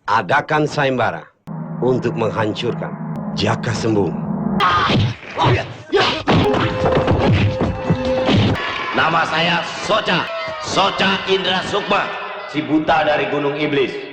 Adakan sayembara untuk menghancurkan Jaka Sembung. Nama saya Soca, Soca Indra Sukma, si buta dari Gunung Iblis.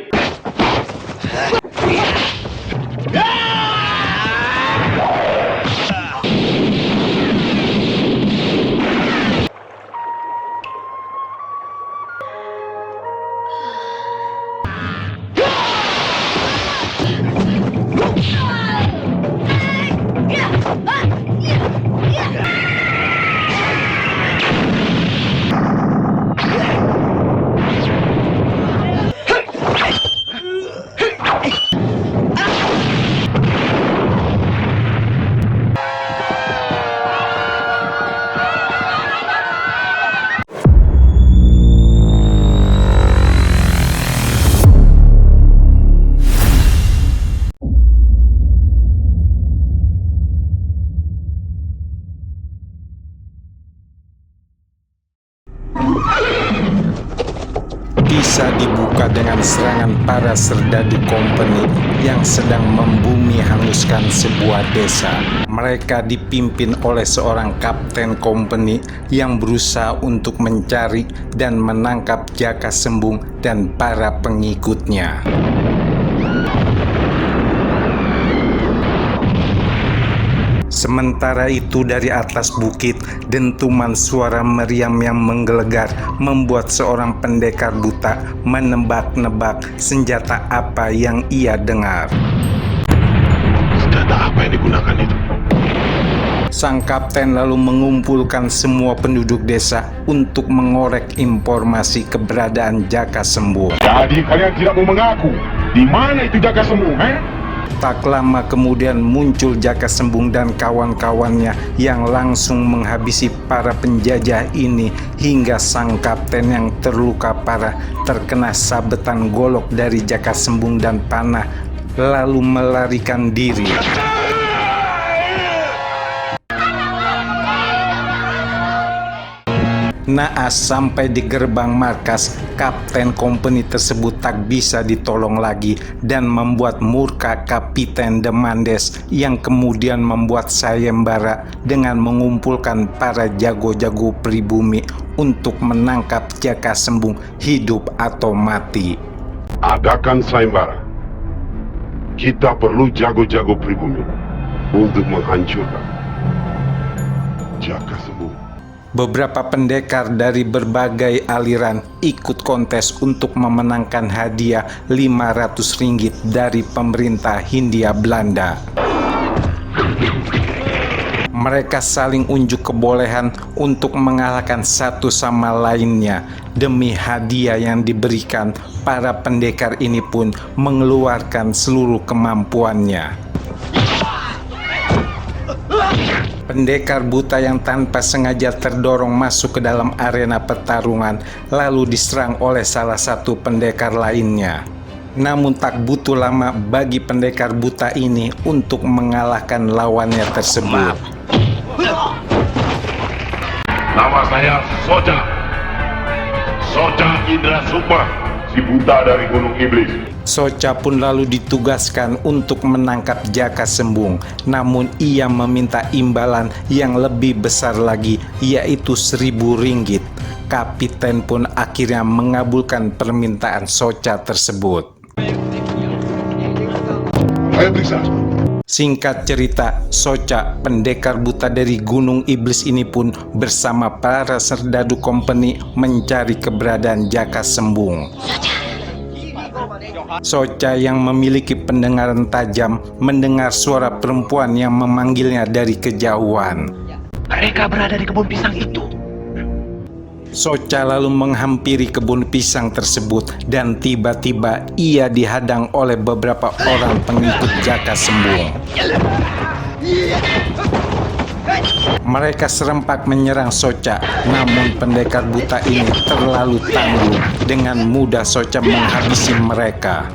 Kisah dibuka dengan serangan para serdadu kompeni yang sedang membumi hanguskan sebuah desa. Mereka dipimpin oleh seorang kapten kompeni yang berusaha untuk mencari dan menangkap Jaka Sembung dan para pengikutnya. Sementara itu dari atas bukit, dentuman suara meriam yang menggelegar membuat seorang pendekar buta menebak-nebak senjata apa yang ia dengar. Senjata apa yang digunakan itu? Sang kapten lalu mengumpulkan semua penduduk desa untuk mengorek informasi keberadaan Jaka Sembung. Jadi kalian tidak mau mengaku di mana itu Jaka Sembung, Tak lama kemudian muncul Jaka Sembung dan kawan-kawannya yang langsung menghabisi para penjajah ini hingga sang kapten yang terluka parah terkena sabetan golok dari Jaka Sembung dan panah lalu melarikan diri. Naas sampai di gerbang markas, kapten kompeni tersebut tak bisa ditolong lagi dan membuat murka Kapiten Demandes yang kemudian membuat sayembara dengan mengumpulkan para jago-jago pribumi untuk menangkap Jaka Sembung hidup atau mati. Adakan sayembara. Kita perlu jago-jago pribumi untuk menghancurkan Jaka Sembung. Beberapa pendekar dari berbagai aliran ikut kontes untuk memenangkan hadiah 500 ringgit dari pemerintah Hindia Belanda. Mereka saling unjuk kebolehan untuk mengalahkan satu sama lainnya. Demi hadiah yang diberikan, para pendekar ini pun mengeluarkan seluruh kemampuannya. Pendekar buta yang tanpa sengaja terdorong masuk ke dalam arena pertarungan lalu diserang oleh salah satu pendekar lainnya. Namun tak butuh lama bagi pendekar buta ini untuk mengalahkan lawannya tersebut. Nama saya Soca, Soca Indra Sukma, si buta dari Gunung Iblis. Soca pun lalu ditugaskan untuk menangkap Jaka Sembung, namun ia meminta imbalan yang lebih besar lagi, yaitu 1.000 ringgit. Kapiten pun akhirnya mengabulkan permintaan Soca tersebut. Ayo periksa. Singkat cerita, Soca, pendekar buta dari Gunung Iblis ini pun bersama para serdadu kompeni mencari keberadaan Jaka Sembung. Soca yang memiliki pendengaran tajam mendengar suara perempuan yang memanggilnya dari kejauhan. Mereka berada di kebun pisang itu. Soca lalu menghampiri kebun pisang tersebut dan tiba-tiba ia dihadang oleh beberapa orang pengikut Jaka Sembung. Mereka serempak menyerang Soca, namun pendekar buta ini terlalu tangguh. Dengan mudah Soca menghabisi mereka.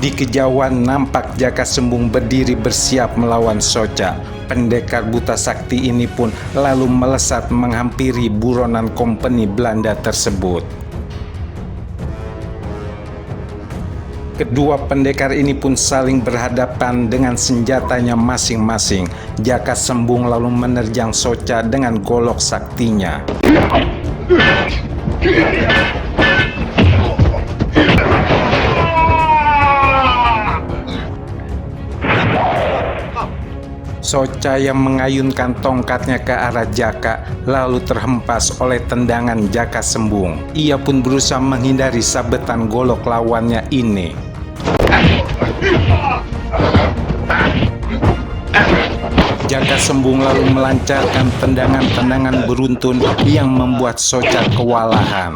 Di kejauhan nampak Jaka Sembung berdiri bersiap melawan Soca. Pendekar buta sakti ini pun lalu melesat menghampiri buronan kompeni Belanda tersebut. Kedua pendekar ini pun saling berhadapan dengan senjatanya masing-masing. Jaka Sembung lalu menerjang Soca dengan golok saktinya. Soca yang mengayunkan tongkatnya ke arah Jaka lalu terhempas oleh tendangan Jaka Sembung. Ia pun berusaha menghindari sabetan golok lawannya ini. Jaka Sembung lalu melancarkan tendangan-tendangan beruntun yang membuat Soca kewalahan.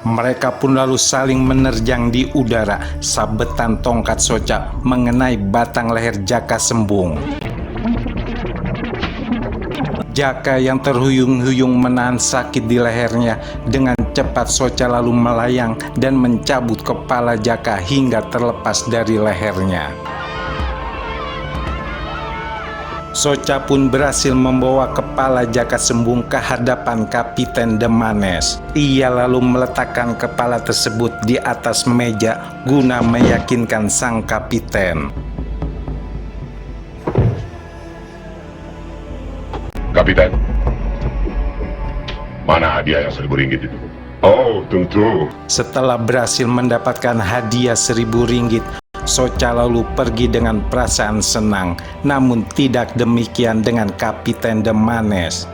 Mereka pun lalu saling menerjang di udara. Sabetan tongkat Soca mengenai batang leher Jaka Sembung. Jaka yang terhuyung-huyung menahan sakit di lehernya. Dengan cepat Soca lalu melayang dan mencabut kepala Jaka hingga terlepas dari lehernya. Soca pun berhasil membawa kepala Jaka Sembung ke hadapan Kapiten Demanes. Ia lalu meletakkan kepala tersebut di atas meja guna meyakinkan sang kapiten. Kapiten, mana hadiah yang 1.000 ringgit itu? Oh, tentu. Setelah berhasil mendapatkan hadiah 1.000 ringgit, Soca lalu pergi dengan perasaan senang. Namun tidak demikian dengan Kapiten Demanes.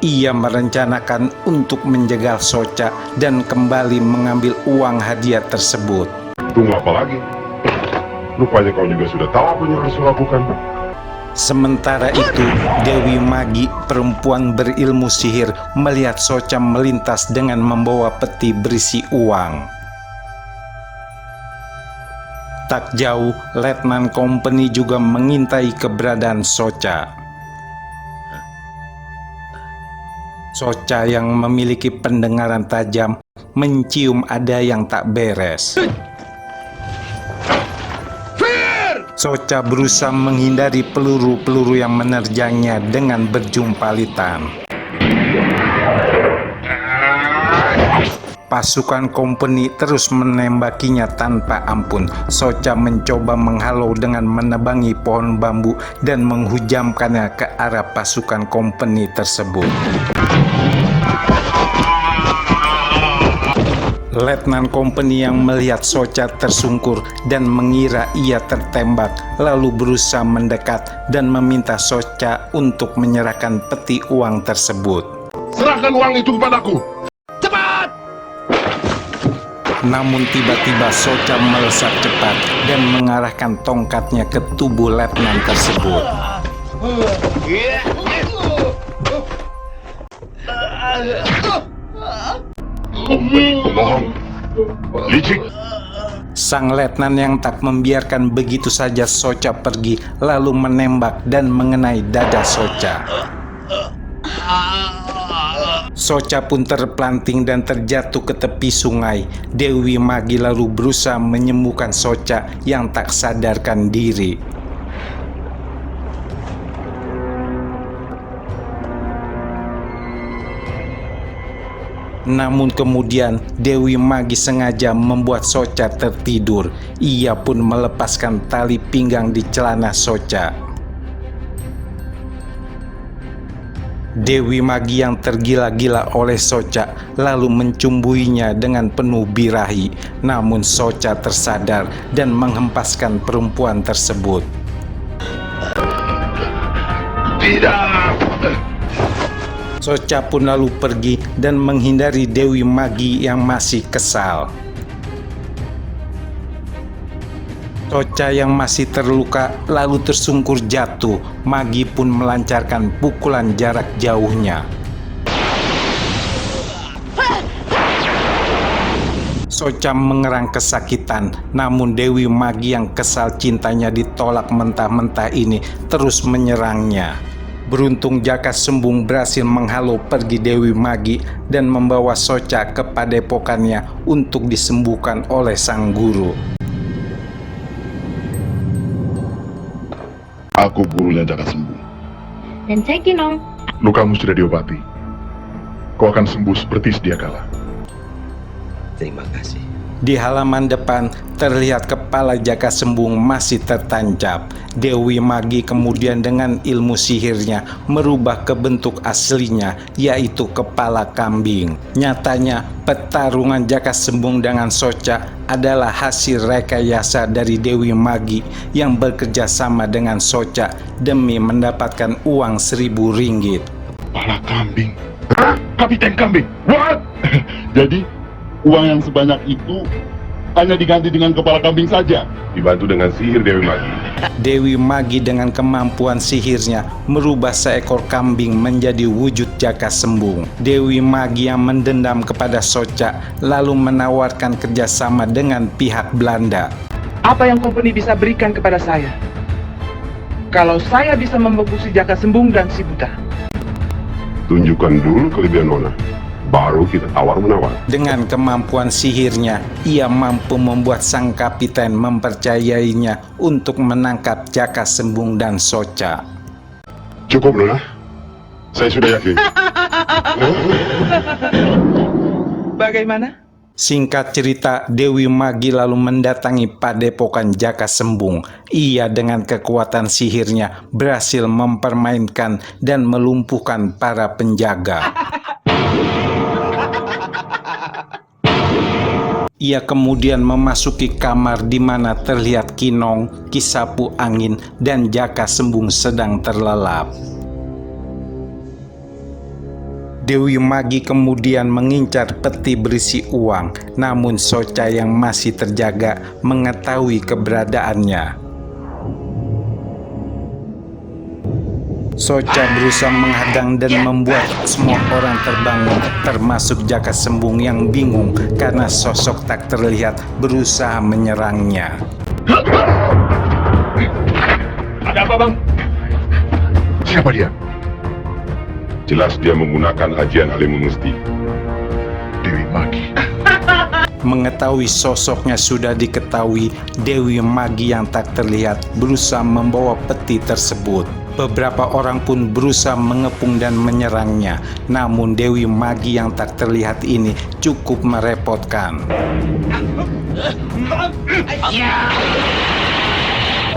Ia merencanakan untuk menjegal Soca dan kembali mengambil uang hadiah tersebut. Tunggu apa lagi? Rupanya kau juga sudah tahu apa yang harus lakukan. Sementara itu, Dewi Magi, perempuan berilmu sihir, melihat Soca melintas dengan membawa peti berisi uang. Tak jauh, Letnan Kompeni juga mengintai keberadaan Soca. Soca yang memiliki pendengaran tajam mencium ada yang tak beres. Soca berusaha menghindari peluru-peluru yang menerjangnya dengan berjumpalitan. Pasukan kompeni terus menembakinya tanpa ampun. Soca mencoba menghalau dengan menebangi pohon bambu dan menghujamkannya ke arah pasukan kompeni tersebut. Letnan Kompeni yang melihat Soca tersungkur dan mengira ia tertembak, lalu berusaha mendekat dan meminta Soca untuk menyerahkan peti uang tersebut. Serahkan uang itu kepadaku. Namun tiba-tiba Soca melesat cepat dan mengarahkan tongkatnya ke tubuh letnan tersebut. Bohong, licik. Sang letnan yang tak membiarkan begitu saja Soca pergi, lalu menembak dan mengenai dada Soca. Soca pun terpelanting dan terjatuh ke tepi sungai. Dewi Magi lalu berusaha menyembuhkan Soca yang tak sadarkan diri. Namun kemudian Dewi Magi sengaja membuat Soca tertidur. Ia pun melepaskan tali pinggang di celana Soca. Dewi Magi yang tergila-gila oleh Soca lalu mencumbuinya dengan penuh birahi. Namun Soca tersadar dan menghempaskan perempuan tersebut. Tidak. Soca pun lalu pergi dan menghindari Dewi Magi yang masih kesal. Soca yang masih terluka lalu tersungkur jatuh. Magi pun melancarkan pukulan jarak jauhnya. Soca mengerang kesakitan, namun Dewi Magi yang kesal cintanya ditolak mentah-mentah ini terus menyerangnya. Beruntung Jaka Sembung berhasil menghalau pergi Dewi Magi dan membawa Soca ke padepokannya untuk disembuhkan oleh sang guru. Aku gurunya Jaka Sembung. Dan saya Kinong. Lukamu sudah diobati. Kau akan sembuh seperti sedia kala. Terima kasih. Di halaman depan terlihat kepala Jaka Sembung masih tertancap. Dewi Magi kemudian dengan ilmu sihirnya merubah ke bentuk aslinya, yaitu kepala kambing. Nyatanya pertarungan Jaka Sembung dengan Soca adalah hasil rekayasa dari Dewi Magi yang bekerja sama dengan Soca demi mendapatkan uang 1.000 ringgit. Kepala kambing? Hah? Kapiten kambing? What? Jadi uang yang sebanyak itu hanya diganti dengan kepala kambing saja? Dibantu dengan sihir Dewi Magi. Dewi Magi dengan kemampuan sihirnya merubah seekor kambing menjadi wujud Jaka Sembung. Dewi Magi yang mendendam kepada Soca lalu menawarkan kerjasama dengan pihak Belanda. Apa yang company bisa berikan kepada saya? Kalau saya bisa membungkusi Jaka Sembung dan si buta. Tunjukkan dulu kelebihan Nona, baru kita tawar-menawar. Dengan kemampuan sihirnya, ia mampu membuat sang kapiten mempercayainya untuk menangkap Jaka Sembung dan Soca. Cukup Nona, saya sudah yakin. Bagaimana? Singkat cerita, Dewi Magi lalu mendatangi padepokan Jaka Sembung. Ia dengan kekuatan sihirnya berhasil mempermainkan dan melumpuhkan para penjaga. Ia kemudian memasuki kamar di mana terlihat Kinong, Ki Sapu Angin, dan Jaka Sembung sedang terlelap. Dewi Magi kemudian mengincar peti berisi uang, namun Soca yang masih terjaga mengetahui keberadaannya. Soca berusaha menghadang dan membuat semua orang terbangun, termasuk Jaka Sembung yang bingung karena sosok tak terlihat berusaha menyerangnya. Ada apa bang? Siapa dia? Jelas dia menggunakan ajian Alimunusti. Dewi Magi. Mengetahui sosoknya sudah diketahui, Dewi Magi yang tak terlihat berusaha membawa peti tersebut. Beberapa orang pun berusaha mengepung dan menyerangnya, namun Dewi Magi yang tak terlihat ini cukup merepotkan.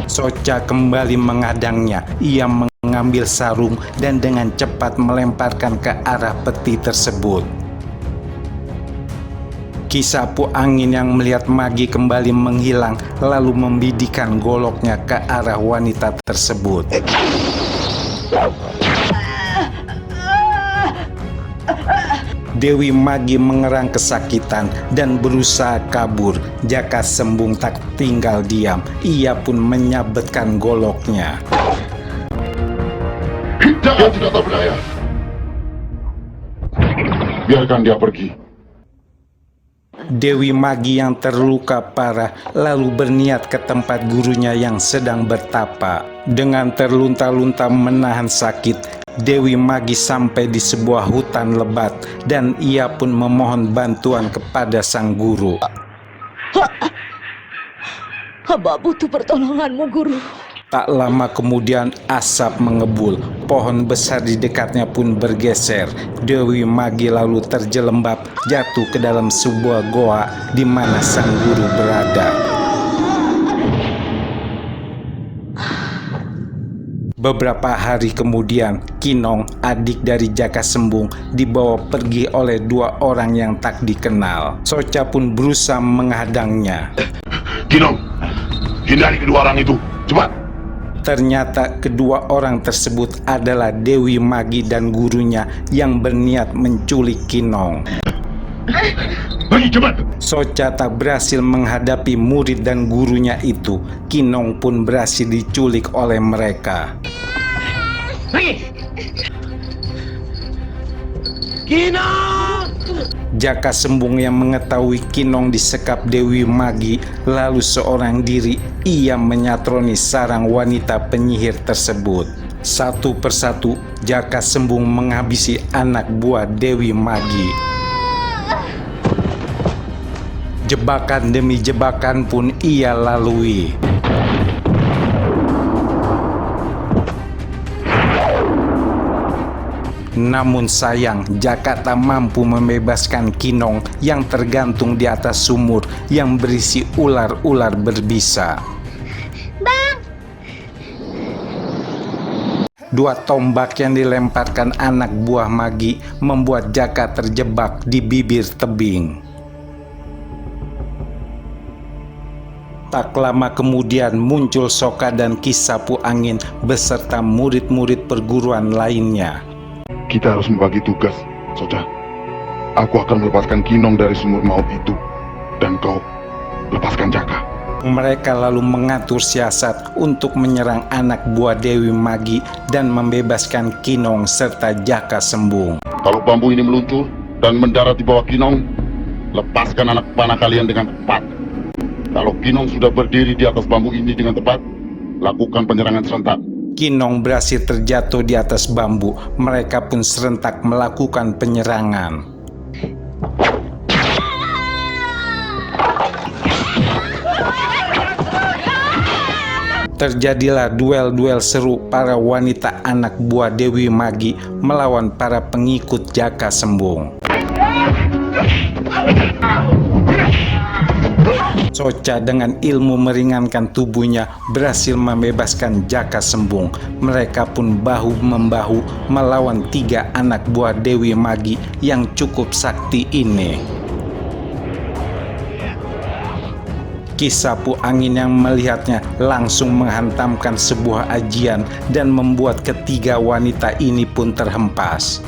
Soca kembali menghadangnya. Ia mengambil sarung dan dengan cepat melemparkan ke arah peti tersebut. Ki Sapu Angin yang melihat Magi kembali menghilang lalu membidikan goloknya ke arah wanita tersebut. Dewi Magi mengerang kesakitan dan berusaha kabur. Jaka Sembung tak tinggal diam. Ia pun menyabetkan goloknya. Dia tidak berdaya. Biarkan dia pergi. Dewi Magi yang terluka parah lalu berniat ke tempat gurunya yang sedang bertapa. Dengan terlunta-lunta menahan sakit, Dewi Magi sampai di sebuah hutan lebat dan ia pun memohon bantuan kepada sang guru. Hamba butuh pertolonganmu, Guru. Tak lama kemudian asap mengebul, pohon besar di dekatnya pun bergeser. Dewi Magi lalu terjelembab jatuh ke dalam sebuah goa di mana sang guru berada. Beberapa hari kemudian, Kinong, adik dari Jaka Sembung, dibawa pergi oleh dua orang yang tak dikenal. Soca pun berusaha menghadangnya. Kinong, hindari kedua orang itu, cepat. Ternyata kedua orang tersebut adalah Dewi Magi dan gurunya yang berniat menculik Kinong. Pergi cepat. Soca tak berhasil menghadapi murid dan gurunya itu. Kinong pun berhasil diculik oleh mereka. Kinong! Jaka Sembung yang mengetahui Kinong disekap Dewi Magi, lalu seorang diri ia menyatroni sarang wanita penyihir tersebut. Satu persatu Jaka Sembung menghabisi anak buah Dewi Magi. Jebakan demi jebakan pun ia lalui. Namun sayang, Jaka tak mampu membebaskan Kinong yang tergantung di atas sumur yang berisi ular-ular berbisa. Dua tombak yang dilemparkan anak buah Magi membuat Jaka terjebak di bibir tebing. Tak lama kemudian muncul Soka dan Ki Sapu Angin beserta murid-murid perguruan lainnya. Kita harus membagi tugas, Soca. Aku akan melepaskan Kinong dari sumur maut itu, dan kau lepaskan Jaka. Mereka lalu mengatur siasat untuk menyerang anak buah Dewi Magi dan membebaskan Kinong serta Jaka Sembung. Kalau bambu ini meluncur dan mendarat di bawah Kinong, lepaskan anak panah kalian dengan tepat. Kalau Kinong sudah berdiri di atas bambu ini dengan tepat, lakukan penyerangan serentak. Kinong berhasil terjatuh di atas bambu. Mereka pun serentak melakukan penyerangan. Terjadilah duel-duel seru para wanita anak buah Dewi Magi melawan para pengikut Jaka Sembung. Soca dengan ilmu meringankan tubuhnya berhasil membebaskan Jaka Sembung. Mereka pun bahu-membahu melawan 3 anak buah Dewi Magi yang cukup sakti ini. Ki Sapu Angin yang melihatnya langsung menghantamkan sebuah ajian dan membuat ketiga wanita ini pun terhempas.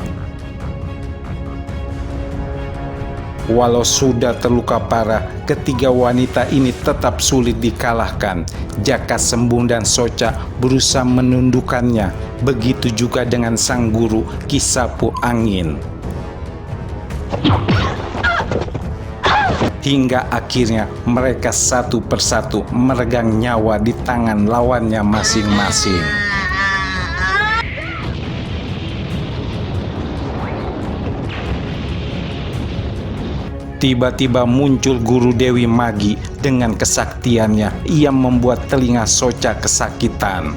Walau sudah terluka parah, ketiga wanita ini tetap sulit dikalahkan. Jaka Sembung dan Soca berusaha menundukkannya. Begitu juga dengan sang guru Ki Sapu Angin. Hingga akhirnya mereka satu persatu meregang nyawa di tangan lawannya masing-masing. Tiba-tiba muncul guru Dewi Magi. Dengan kesaktiannya, ia membuat telinga Soca kesakitan.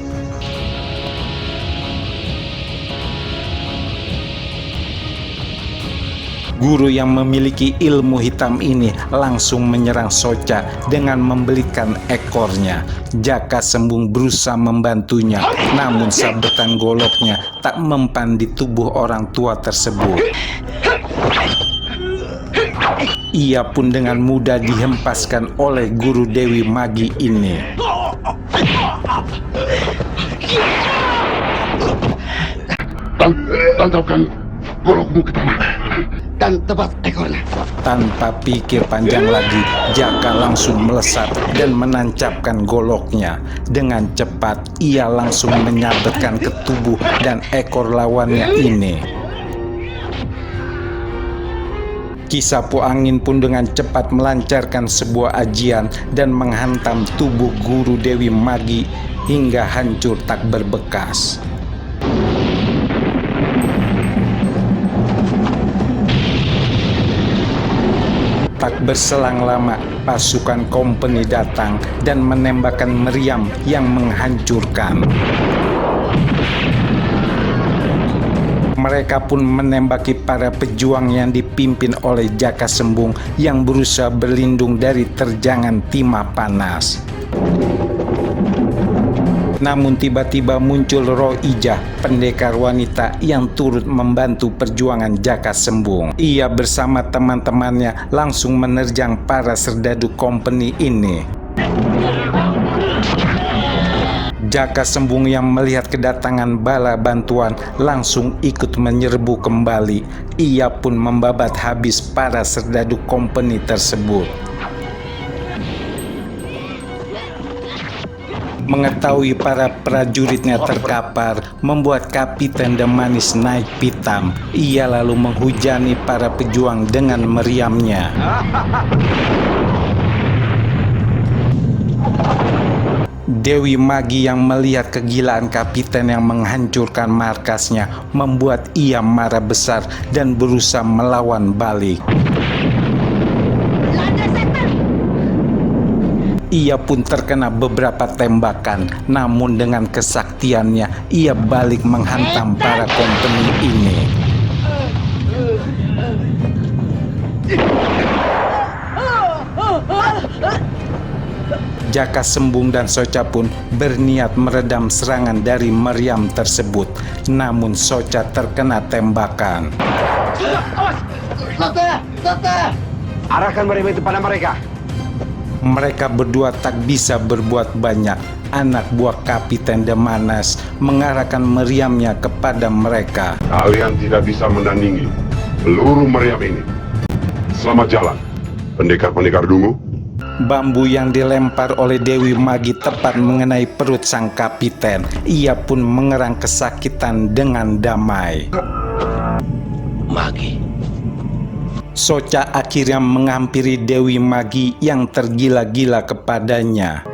Guru yang memiliki ilmu hitam ini langsung menyerang Soca dengan membelikan ekornya. Jaka Sembung berusaha membantunya, namun sabetan goloknya tak mempan di tubuh orang tua tersebut. Ia pun dengan mudah dihempaskan oleh guru Dewi Magi ini. Tancapkan golokmu ke tanah Dan tebas ekornya. Tanpa pikir panjang lagi, Jaka langsung melesat dan menancapkan goloknya. Dengan cepat, ia langsung menyabetkan ke tubuh dan ekor lawannya ini. Ki Sapu Angin pun dengan cepat melancarkan sebuah ajian dan menghantam tubuh guru Dewi Magi hingga hancur tak berbekas. Tak berselang lama, pasukan kompeni datang dan menembakkan meriam yang menghancurkan. Mereka pun menembaki para pejuang yang dipimpin oleh Jaka Sembung yang berusaha berlindung dari terjangan timah panas. Namun tiba-tiba muncul Roh Ijah, pendekar wanita yang turut membantu perjuangan Jaka Sembung. Ia bersama teman-temannya langsung menerjang para serdadu kompeni ini. Jaka Sembung yang melihat kedatangan bala bantuan langsung ikut menyerbu kembali. Ia pun membabat habis para serdadu kompeni tersebut. Mengetahui para prajuritnya terkapar membuat Kapiten Demanis naik pitam. Ia lalu menghujani para pejuang dengan meriamnya. Dewi Magi yang melihat kegilaan kapiten yang menghancurkan markasnya membuat ia marah besar dan berusaha melawan balik. Ia pun terkena beberapa tembakan, namun dengan kesaktiannya ia balik menghantam para company ini. Jaka Sembung dan Soca pun berniat meredam serangan dari meriam tersebut, namun Soca terkena tembakan. Arahkan meriam itu pada mereka. Mereka berdua tak bisa berbuat banyak. Anak buah Kapiten Demanas mengarahkan meriamnya kepada mereka. Kalian tidak bisa menandingi peluru meriam ini. Selamat jalan, pendekar-pendekar dungu. Bambu yang dilempar oleh Dewi Magi tepat mengenai perut sang kapiten. Ia pun mengerang kesakitan dengan damai. Magi. Soca akhirnya menghampiri Dewi Magi yang tergila-gila kepadanya.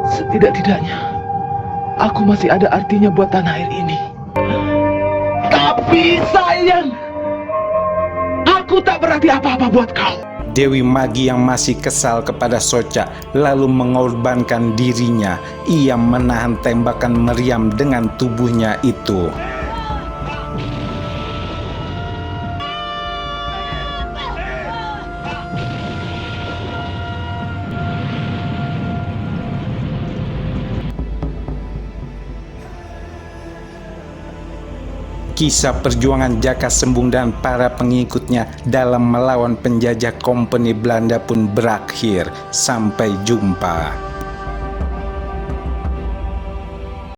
Setidak-tidaknya, aku masih ada artinya buat tanah air ini. Tapi sayang, aku tak berarti apa-apa buat kau. Dewi Magi yang masih kesal kepada Soca lalu mengorbankan dirinya. Ia menahan tembakan meriam dengan tubuhnya itu. Kisah perjuangan Jaka Sembung dan para pengikutnya dalam melawan penjajah Kompeni Belanda pun berakhir. Sampai jumpa.